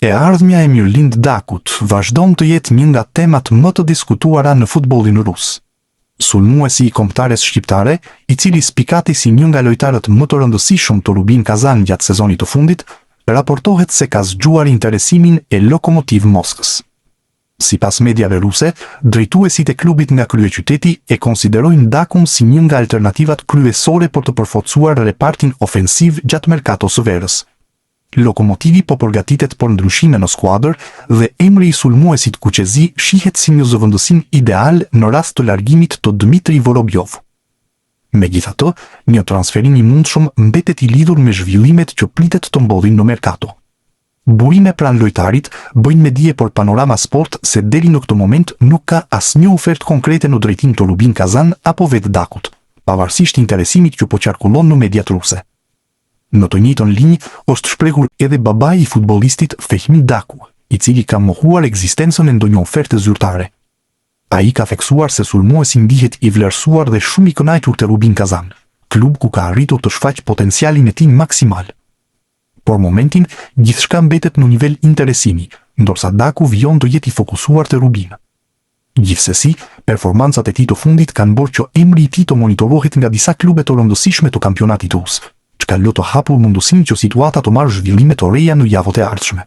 E ardhmja e Mirlind Dakut vazhdon të jetë një nga temat më të diskutuara në futbollin rus. Sulmuesi i kombëtares shqiptare, i cili spikati si një nga lojtarët më të rëndësishëm të Rubin Kazan gjatë sezonit të fundit, raportohet se ka zgjuar interesimin e Lokomotiv Moskës. Sipas mediave ruse, drejtuesit e klubit nga kryeqyteti e konsiderojnë Dakun si një nga alternativat kryesore për të përforcuar repartin ofensiv gjatë merkatos së verës. Lokomotivi po përgatitet për ndryshime në skuadër dhe emri i sulmuesit Kuqezi shihet si një zëvendësim ideal në rast të largimit të Dmitri Vorobjov. Megjithatë, një transferim i mundshëm mbetet i lidhur me zhvillimet që pritet të ndodhin në merkato. Burime pranë lojtarit bëjnë me dije për Panorama Sport se deri në këtë moment nuk ka asnjë ofertë konkrete në drejtim të Rubin Kazan apo vetë Dakut, pavarësisht interesimit që po qarkullon në mediat ruse. Në të njëjtën linjë është shprehur edhe babai i futbollistit Fehmi Daku, i cili ka mohuar ekzistencën e ndonjë oferte zyrtare. Ai ka theksuar se sulmuesi ndihet i vlerësuar dhe shumë i kënaqur te Rubin Kazan, klub ku ka arritur të shfaq potencialin e tij maksimal. Por momentin, gjithçka mbetet në nivel interesimi, ndërsa Daku vijon të jetë i fokusuar te Rubin. Gjithsesi, performancat e tij të fundit kanë bërë që emri i tij të monitorohet nga disa klube të rëndësishme të kampionatit rus, çka lë të hapur mundësinë që situata të marrë zhvillime të reja në javët e ardhshme.